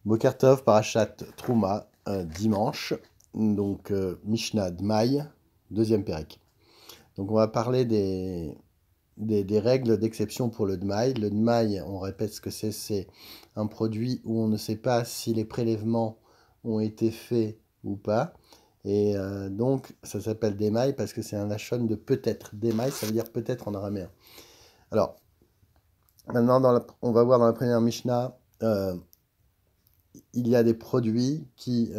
Boker Tov, Parashat Trouma, dimanche, donc Mishnah Dmaï, deuxième pérek. Donc on va parler des règles d'exception pour le Dmaï. Le Dmaï, on répète ce que c'est un produit où on ne sait pas si les prélèvements ont été faits ou pas. Et donc ça s'appelle Demaï parce que c'est un lachon de peut-être. Demaï, ça veut dire peut-être en araméen. Alors, maintenant on va voir dans la première Mishnah... il y a des produits qui,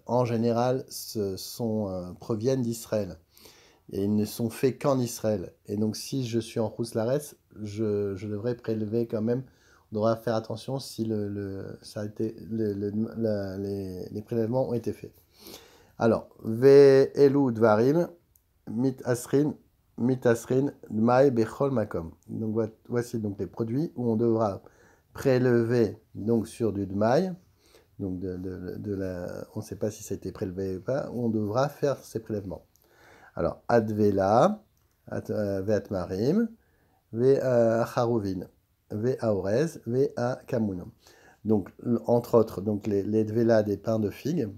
en général, proviennent d'Israël. Et ils ne sont faits qu'en Israël. Et donc, si je suis en Rousselarès, je devrais prélever quand même. On devra faire attention si ça a été, les prélèvements ont été faits. Alors, Ve elu dvarim, mit asrin, dmaï bechol makom. Donc, voici donc les produits où on devra prélever donc, sur du dmaï. Donc on ne sait pas si ça a été prélevé ou pas, on devra faire ces prélèvements. Alors, advela, ve'atmarim, ve'acharuvin, ve'aorez, ve'akamunum. Donc, entre autres, donc les dvela des pains de figues,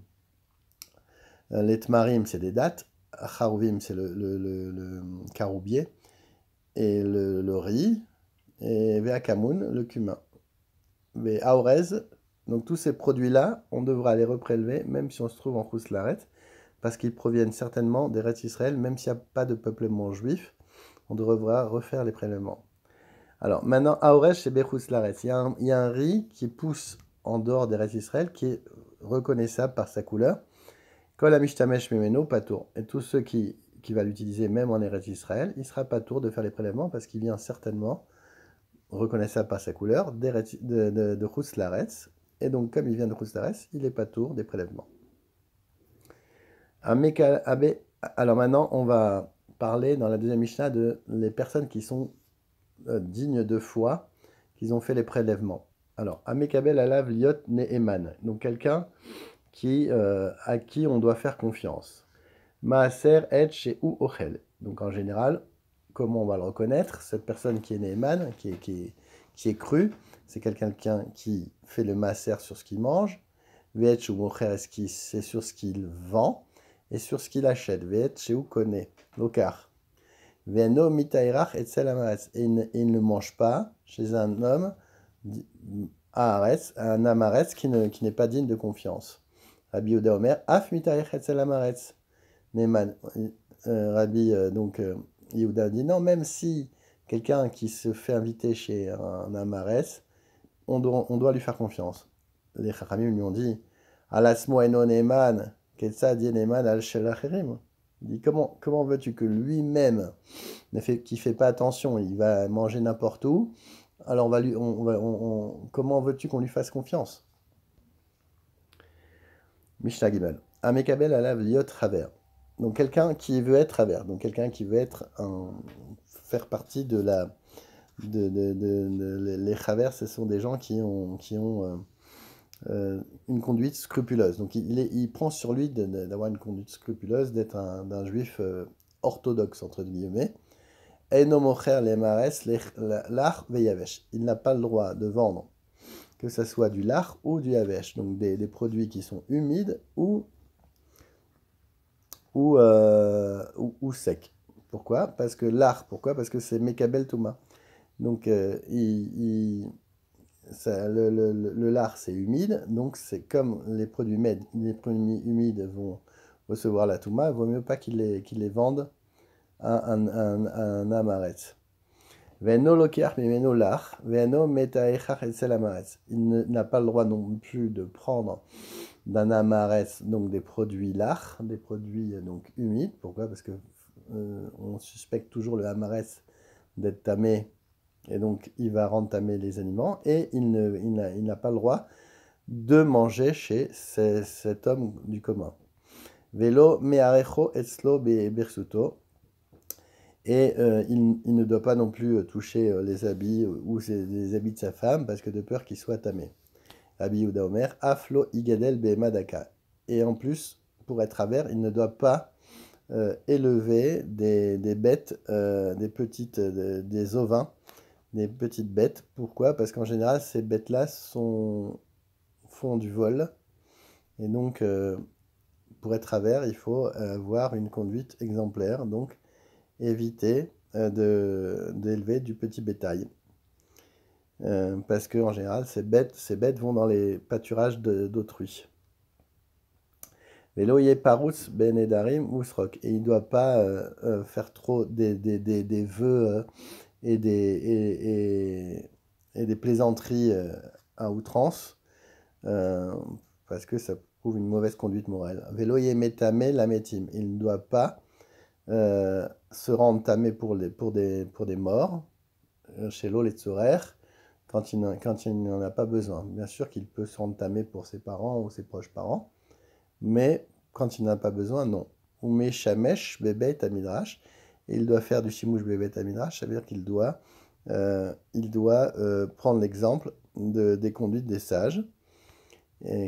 les tmarim, c'est des dattes, acharuvim, c'est le caroubier, et le riz, et ve'akamun, le cumin. Ve'aorez, donc tous ces produits-là, on devra les reprélever, même si on se trouve en Rousslaret, parce qu'ils proviennent certainement des Eretz Israël, même s'il n'y a pas de peuplement juif, on devra refaire les prélèvements. Alors maintenant, Aoresh c'est Bechousslaret. Il y a un riz qui pousse en dehors des Eretz Israël, qui est reconnaissable par sa couleur. Kol Amishtamesh Memeno, Patour. Et tous ceux qui va l'utiliser même en Eretz Israël, il sera pas tour de faire les prélèvements, parce qu'il vient certainement reconnaissable par sa couleur, de Rousslaretz. Et donc, comme il vient de Rousslaretz, il n'est pas tour des prélèvements. Alors maintenant, on va parler dans la deuxième Mishnah de les personnes qui sont dignes de foi, qui ont fait les prélèvements. Alors, Amekabel alav liot ne'eman, donc quelqu'un à qui on doit faire confiance. Maaser et chez ou ochel. Donc en général, comment on va le reconnaître? Cette personne qui est ne'eman, qui est crue, c'est quelqu'un qui fait le maaser sur ce qu'il mange. Ve'et ou mocher, c'est sur ce qu'il vend et sur ce qu'il achète. Ve'et chez ou connaît. Lokar. Ve'no mitairach et selamaretz. Et il ne mange pas chez un homme un amaretz qui n'est pas digne de confiance. Rabbi Yehuda Omer, af mitairach et selamaretz. Neman. Rabbi Yehuda dit non, même si quelqu'un qui se fait inviter chez un amaretz, on doit lui faire confiance. Les Chachamim lui ont dit Alasmo eno neman, ketzad yeneman al shelacherim. Il dit comment veux-tu que lui-même, qui fait pas attention, il va manger n'importe où, alors comment veux-tu qu'on lui fasse confiance? Mishnah Gimel. Amekabel alav liot travers. Donc quelqu'un qui veut être travers, donc quelqu'un qui veut faire partie de la les travers, ce sont des gens qui ont une conduite scrupuleuse. Donc il prend sur lui d'avoir une conduite scrupuleuse, d'être d'un juif orthodoxe, entre guillemets. Einomocher les mares, l'ach veyavesh. Il n'a pas le droit de vendre que ce soit du lard ou du yavesh, donc des produits qui sont humides ou secs. Pourquoi? Parce que lard, pourquoi? Parce que c'est Mekabel Touma. Donc le lard c'est humide, donc c'est comme les produits humides vont recevoir la Touma, il vaut mieux pas qu'ils les vendent à un amaretz. Il n'a pas le droit non plus de prendre d'un amaretz, donc des produits lard, des produits donc humides. Pourquoi? Parce que on suspecte toujours le amaretz d'être tamé, et donc il va rendre tamé les aliments, et il n'a pas le droit de manger chez cet homme du commun. Velo mearecho etzlo bersuto. Et il ne doit pas non plus toucher les habits ou les habits de sa femme, parce que de peur qu'il soit tamé. Rabbi Yehuda Omer, Aflo igadel be'emadaka. Et en plus, pour être travers, il ne doit pas élever des bêtes, des ovins, des petites bêtes. Pourquoi? Parce qu'en général, ces bêtes-là font du vol. Et donc, pour être Haver, il faut avoir une conduite exemplaire, donc éviter d'élever du petit bétail. Parce qu'en général, ces bêtes vont dans les pâturages d'autrui. Veloye parous ben edarim usrok. Et il ne doit pas faire trop des vœux et des plaisanteries à outrance, parce que ça prouve une mauvaise conduite morale. Veloye metame lametim. Il ne doit pas se rendre tamé pour des morts, chez l'eau les tzorer, quand il n'en a pas besoin. Bien sûr qu'il peut se rendre tamé pour ses parents ou ses proches parents, mais quand il n'en a pas besoin, non. Ume shamesh bebet amidrash, et il doit faire du shimouch bebet amidrash, ça veut dire qu'il doit, prendre l'exemple des conduites des sages,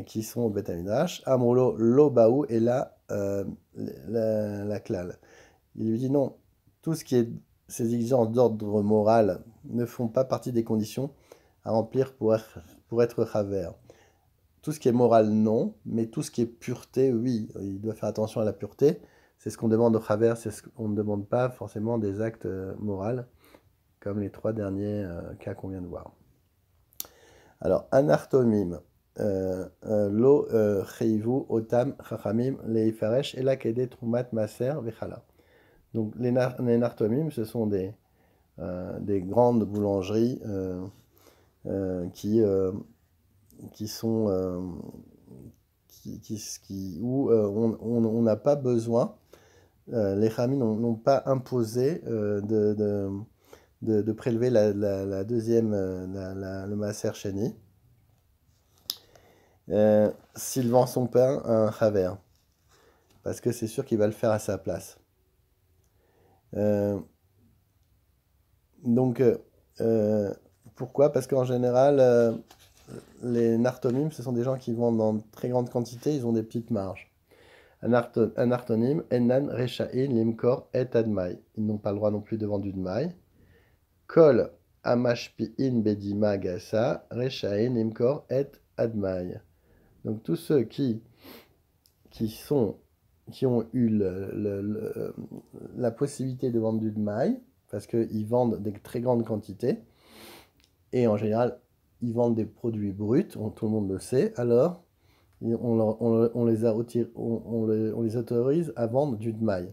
qui sont au bet amidrash. Amrolo lo baou, et là, la klal. Il lui dit non, tout ce qui est ces exigences d'ordre moral ne font pas partie des conditions à remplir pour être Haver. Tout ce qui est moral, non, mais tout ce qui est pureté, oui. Il doit faire attention à la pureté. C'est ce qu'on demande au Haver, c'est ce qu'on ne demande pas forcément des actes moraux, comme les 3 derniers cas qu'on vient de voir. Alors, anartomim, lo cheivu otam chachamim leifaresh ela kede trumat maser vechala. Donc les nartomim, ce sont des grandes boulangeries qui sont où on n'a pas besoin, les Chachamim n'ont pas imposé de prélever la deuxième, le Maaser Sheni, s'il vend son pain à un Haver, parce que c'est sûr qu'il va le faire à sa place. Donc, pourquoi? Parce qu'en général, les nartomim, ce sont des gens qui vendent en très grande quantité, ils ont des petites marges. Un nartonim, enan rechain limkor et admai. Ils n'ont pas le droit non plus de vendre du dmai. Kol amashpiin bedima gasa, rechain limkor et admai. Donc tous ceux qui ont eu la possibilité de vendre du dmai, parce qu'ils vendent des très grandes quantités, et en général, ils vendent des produits bruts, tout le monde le sait, alors on les autorise à vendre du dmaï.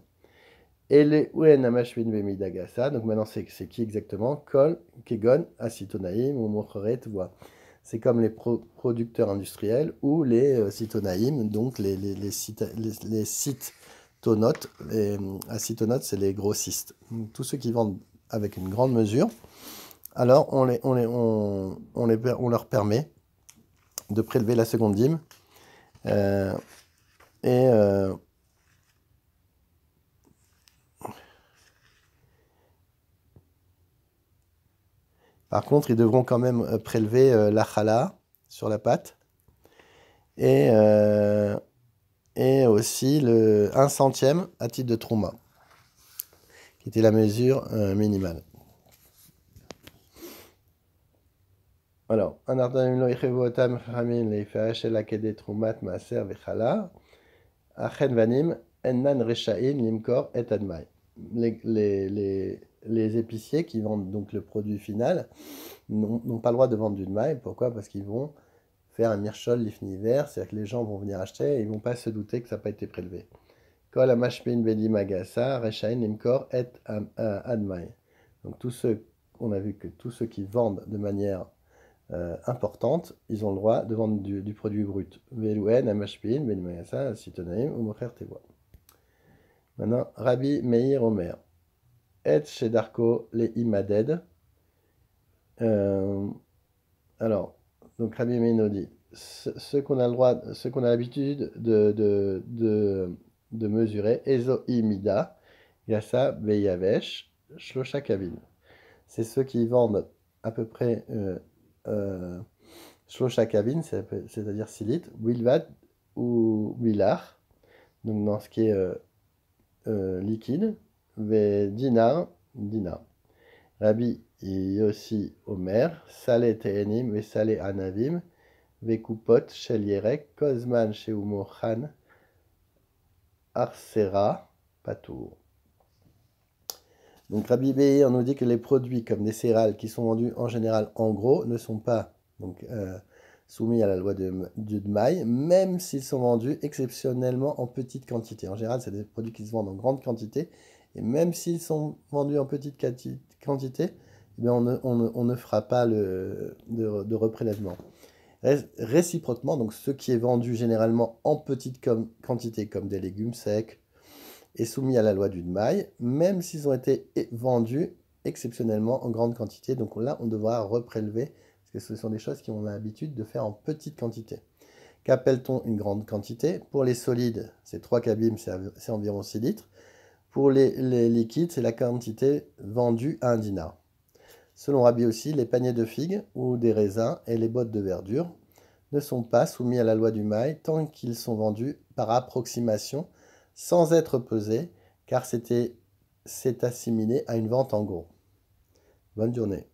Et les uen amashvin vemidagasa, donc maintenant c'est qui exactement? Kol, kegon, acitonaïm ou mocheret, voilà. C'est comme les producteurs industriels ou les citonaïm, donc les citonotes. Les acitonotes, c'est les grossistes. Donc, tous ceux qui vendent avec une grande mesure, alors on leur permet de prélever la seconde dîme. Par contre, ils devront quand même prélever la chala sur la pâte et aussi le 1/100 à titre de trouma, qui était la mesure minimale. Alors, un artanim lo ichevotam chamin leifash la kede trumat maaser vechala achen vanim ennan rechain limkor et admai. Les épiciers qui vendent donc le produit final n'ont pas le droit de vendre du dmaï. Pourquoi? Parce qu'ils vont faire un mirchol l'ifniver, c'est-à-dire que les gens vont venir acheter et ils ne vont pas se douter que ça n'a pas été prélevé. Kol amashpin bedi magasa rechain limkor et admai. Donc on a vu que tous ceux qui vendent de manière importante, ils ont le droit de vendre du produit brut. Velouen amashpin bedi magasa sitonaim ou mocher tevoa. Maintenant, Rabbi Meir Omer. Et chez Darko, les imaded. Alors, donc Rabbi Meir nous dit, ce qu'on a le droit, ce qu'on a l'habitude de mesurer, Ezo imida, Yasa beyavesh, Shlosha kavin. C'est ceux qui vendent à peu près Shlosha kavin, c'est-à-dire 6 litres, Wilvad ou Wilar, donc dans ce qui est liquide, ve dinar. Rabbi Yossi Omer, Salé Tehenim, ve Salé Anavim, Vekupot, Shel Yerek, Kozman, Sheumochan, Arsera, Patour. Donc Rabbi Meir nous dit que les produits comme des céréales qui sont vendus en général en gros ne sont pas soumis à la loi du Dmaï, même s'ils sont vendus exceptionnellement en petite quantité. En général, c'est des produits qui se vendent en grande quantité, et même s'ils sont vendus en petite quantité, eh bien, on ne fera pas de reprélèvement. Réciproquement, donc ce qui est vendu généralement en petite quantité, comme des légumes secs, est soumis à la loi du Dmaï, même s'ils ont été vendus exceptionnellement en grande quantité. Donc là, on devra reprélever, parce que ce sont des choses qu'on a l'habitude de faire en petite quantité. Qu'appelle-t-on une grande quantité? Pour les solides, c'est 3 kabim, c'est environ 6 litres. Pour les liquides, c'est la quantité vendue à 1 dinar. Selon Rabbi aussi, les paniers de figues ou des raisins et les bottes de verdure ne sont pas soumis à la loi du maï tant qu'ils sont vendus par approximation sans être pesés, car c'est assimilé à une vente en gros. Bonne journée.